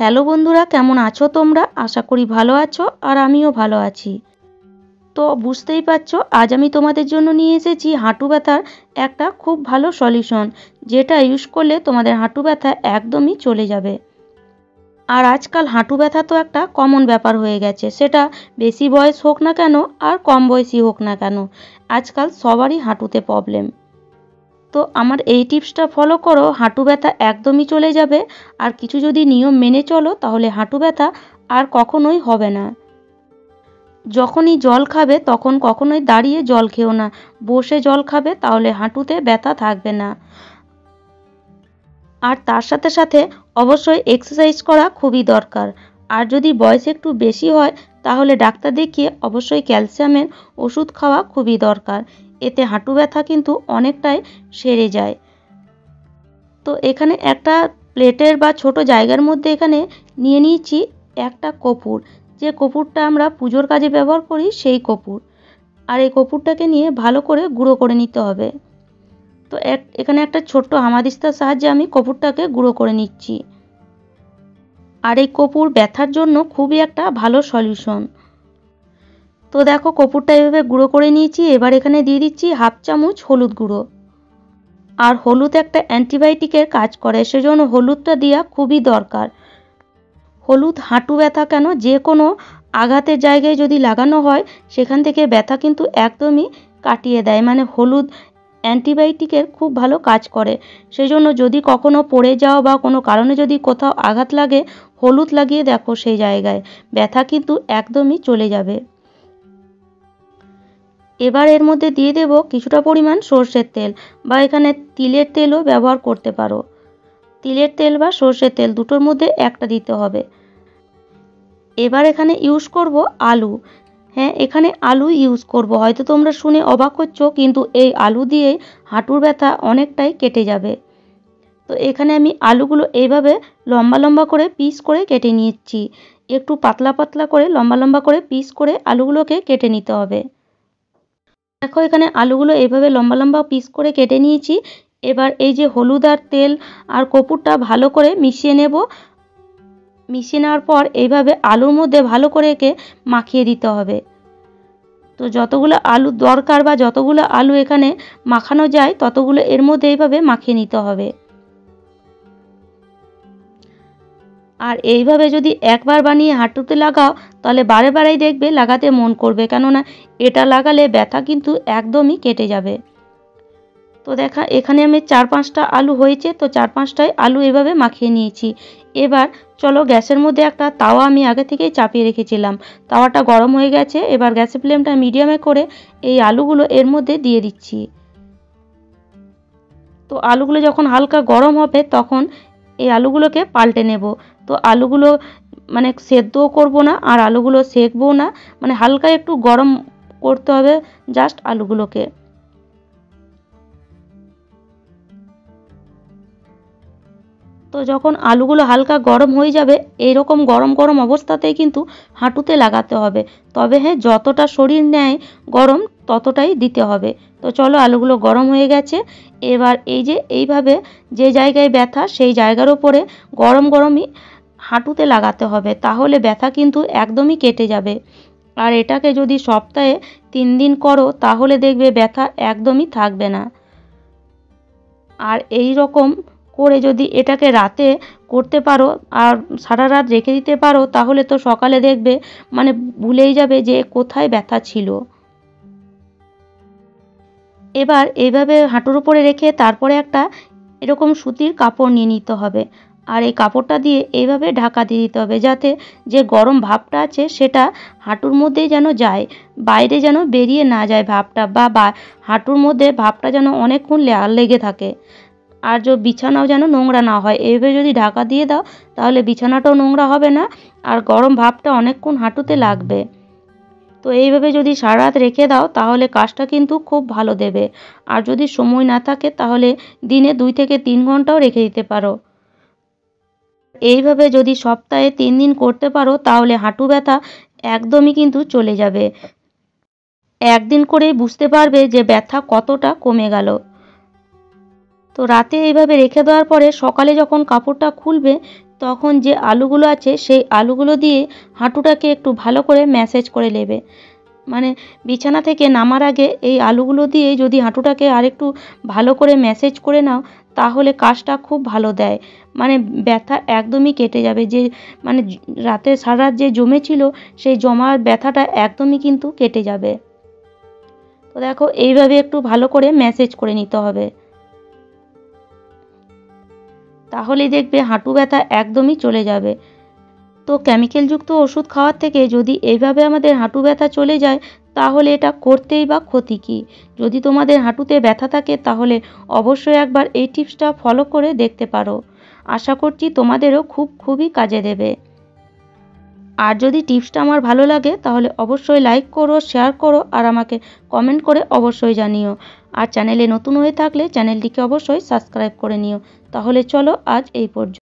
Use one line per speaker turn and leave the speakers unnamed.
Hello বন্ধুরা, কেমন আছো তোমরা? আশা করি ভালো আছো আর আমিও ভালো আছি। তো বুঝতেই পারছো, আজ আমি তোমাদের জন্য নিয়ে এসেছি হাঁটু ব্যথার একটা খুব ভালো সলিউশন, যেটা ইউজ করলে তোমাদের হাঁটু ব্যথা একদমই চলে যাবে। আর আজকাল হাঁটু ব্যথা তো একটা কমন ব্যাপার হয়ে গেছে, সেটা বেশি বয়স হোক না কেন আর কম বয়সী হোক না কেন, আজকাল সবারই হাঁটুতে প্রবলেম। তো আমার এই টিপসটা ফলো করো, হাঁটু ব্যথা একদমই চলে যাবে। আর কিছু যদি নিয়ম মেনে চলো তাহলে হাঁটু ব্যথা আর কখনোই হবে না। যখনই জল খাবে তখন কখনোই দাঁড়িয়ে জল খেও না, বসে জল খাবে, তাহলে হাঁটুতে ব্যথা থাকবে না। আর তার সাথে সাথে অবশ্যই এক্সারসাইজ করা খুবই দরকার। আর যদি বয়স একটু বেশি হয় তাহলে ডাক্তার দেখিয়ে অবশ্যই ক্যালসিয়ামের ওষুধ খাওয়া খুবই দরকার। এতে হাঁটু ব্যথা কিন্তু অনেকটাই সেরে যায়। তো এখানে একটা প্লেটের বা ছোট জায়গার মধ্যে এখানে নিয়ে নিয়েছি একটা কর্পূর, যে কর্পূরটা আমরা পুজোর কাজে ব্যবহার করি সেই কর্পূর। আর এই কর্পূরটাকে নিয়ে ভালো করে গুঁড়ো করে নিতে হবে। তো এখানে একটা ছোট্ট হামানদিস্তার সাহায্যে আমি কর্পূরটাকে গুঁড়ো করে নিচ্ছি। আর এই কর্পূর ব্যথার জন্য খুবই একটা ভালো সলিউশন। তো দেখো, কর্পূরটা এভাবে গুঁড়ো করে নিয়েছি। এবার এখানে দিয়ে দিচ্ছি হাফ চামচ হলুদ গুঁড়ো। আর হলুদ একটা অ্যান্টিবায়োটিকের কাজ করে, সেজন্য হলুদটা দেওয়া খুবই দরকার। হলুদ হাঁটু ব্যথা কেন, যে কোনো আঘাতের জায়গায় যদি লাগানো হয় সেখান থেকে ব্যথা কিন্তু একদমই কাটিয়ে দেয়। মানে হলুদ অ্যান্টিবায়োটিকের খুব ভালো কাজ করে। সেই জন্য যদি কখনো পড়ে যাও বা কোনো কারণে যদি কোথাও আঘাত লাগে, হলুদ লাগিয়ে দেখো, সেই জায়গায় ব্যথা কিন্তু একদমই চলে যাবে। এবার এর মধ্যে দিয়ে দেব কিছুটা পরিমাণ সর্ষের তেল, বা এখানে তিলের তেলও ব্যবহার করতে পারো। তিলের তেল বা সর্ষের তেল দুটোর মধ্যে একটা দিতে হবে। এবার এখানে ইউজ করব আলু। হ্যাঁ, এখানে আলু ইউজ করব। হয়তো তোমরা শুনে অবাক হচ্ছ, কিন্তু এই আলু দিয়ে হাঁটুর ব্যথা অনেকটাই কেটে যাবে। তো এখানে আমি আলুগুলো এইভাবে লম্বা লম্বা করে পিস করে কেটে নিচ্ছি। একটু পাতলা পাতলা করে লম্বা লম্বা করে পিস করে আলুগুলোকে কেটে নিতে হবে। দেখো, এখানে আলুগুলো এইভাবে লম্বা লম্বা পিস করে কেটে নিয়েছি। এবার এই যে হলুদ আর তেল আর কর্পূরটা ভালো করে মিশিয়ে নেব। মিশিয়ে নেওয়ার পর এইভাবে আলুর মধ্যে ভালো করে একে মাখিয়ে দিতে হবে। তো যতগুলো আলু দরকার বা যতগুলো আলু এখানে মাখানো যায় ততগুলো এর মধ্যে এইভাবে মাখিয়ে নিতে হবে। আর এইভাবে যদি একবার বানিয়ে হাঁটুতে লাগাও তাহলে বারে বারেই দেখবে লাগাতে মন করবে, কেননা এটা লাগালে ব্যথা কিন্তু একদমই কেটে যাবে। তো দেখা, এখানে আমি 4-5টা আলু হয়েছে, তো 4-5টাই আলু এভাবে মাখিয়ে নিয়েছি। এবার চলো, গ্যাসের মধ্যে একটা তাওয়া আমি আগে থেকেই চাপিয়ে রেখেছিলাম, তাওয়াটা গরম হয়ে গেছে। এবার গ্যাসের ফ্লেমটা মিডিয়ামে করে এই আলুগুলো এর মধ্যে দিয়ে দিচ্ছি। তো আলুগুলো যখন হালকা গরম হবে তখন এই আলুগুলোকে পাল্টে নেব। তো আলুগুলো মানে সেদ্ধও করব না আর আলুগুলো সেঁকবো না, মানে হালকা একটু গরম করতে হবে জাস্ট আলুগুলোকে। তো যখন আলুগুলো হালকা গরম হয়ে যাবে, এই রকম গরম গরম অবস্থাতেই কিন্তু হাঁটুতে লাগাতে হবে। তবে হ্যাঁ, যতটা শরীর নেয় গরম ততটাই দিতে হবে। তো চলো, আলুগুলো গরম হয়ে গেছে। এবার এই যে এইভাবে যে জায়গায় ব্যথা সেই জায়গার ওপরে গরম গরমই হাঁটুতে লাগাতে হবে, তাহলে ব্যথা কিন্তু একদমই কেটে যাবে। আর এটাকে যদি সপ্তাহে 3 দিন করো তাহলে দেখবে ব্যথা একদমই থাকবে না। আর এই রকম করে যদি এটাকে রাতে করতে পারো আর সারা রাত রেখে দিতে পারো, তাহলে তো সকালে দেখবে মানে ভুলেই যাবে যে কোথায় ব্যথা ছিল। এবার এইভাবে হাঁটুর উপরে রেখে তারপরে একটা এরকম সুতির কাপড় নিয়ে নিতে হবে। আর এই কাপড়টা দিয়ে এইভাবে ঢাকা দিয়ে দিতে হবে, যাতে যে গরম ভাবটা আছে সেটা হাঁটুর মধ্যেই যেন যায়, বাইরে যেন বেরিয়ে না যায় ভাবটা, বা হাঁটুর মধ্যে ভাবটা যেন অনেকক্ষণ লেগে থাকে। আর বিছানাও যেন নোংরা না হয়। এইভাবে যদি ঢাকা দিয়ে দাও তাহলে বিছানাটাও নোংরা হবে না, আর গরম ভাবটা অনেকক্ষণ হাঁটুতে লাগবে। তো এইভাবে যদি সারা রাত রেখে দাও তাহলে কাজটা কিন্তু খুব ভালো দেবে। আর যদি সময় না থাকে তাহলে দিনে 2 থেকে 3 ঘন্টাও রেখে দিতে পারো। এইভাবে যদি সপ্তাহে 3 দিন করতে পারো তাহলে হাঁটু ব্যথা একদমই কিন্তু চলে যাবে। একদিন করেই বুঝতে পারবে যে ব্যথা কতটা কমে গেল। তো রাতে এইভাবে রেখে দেওয়ার পরে সকালে যখন কাপড়টা খুলবে তখন যে আলুগুলো আছে সেই আলুগুলো দিয়ে হাঁটুটাকে একটু ভালো করে ম্যাসেজ করে নেবে। মানে বিছানা থেকে নামার আগে এই আলুগুলো দিয়ে যদি হাঁটুটাকে আরেকটু ভালো করে ম্যাসেজ করে নাও তাহলে কাজটা খুব ভালো দেয়। মানে ব্যথা একদমই কেটে যাবে, যে মানে রাতে সারা রাত যে জমেছিল সেই জমা ব্যথাটা একদমই কিন্তু কেটে যাবে। তো দেখো এইভাবে একটু ভালো করে ম্যাসেজ করে নিতে হবে, তাহলেই দেখবে হাঁটু ব্যথা একদমই চলে যাবে। তো কেমিক্যালযুক্ত ওষুধ খাওয়ার থেকে যদি এইভাবে আমাদের হাঁটু ব্যথা চলে যায় তাহলে এটা করতেই বা ক্ষতি কী। যদি তোমাদের হাঁটুতে ব্যথা থাকে তাহলে অবশ্যই একবার এই টিপসটা ফলো করে দেখতে পারো। আশা করছি তোমাদেরও খুবই কাজে দেবে। আর যদি টিপসটা আমার ভালো লাগে তাহলে অবশ্যই লাইক করো, শেয়ার করো আর আমাকে কমেন্ট করে অবশ্যই জানিও। আর চ্যানেলে নতুন হয়ে থাকলে চ্যানেলটিকে অবশ্যই সাবস্ক্রাইব করে নিও। তাহলে চলো আজ এই পর্যন্ত।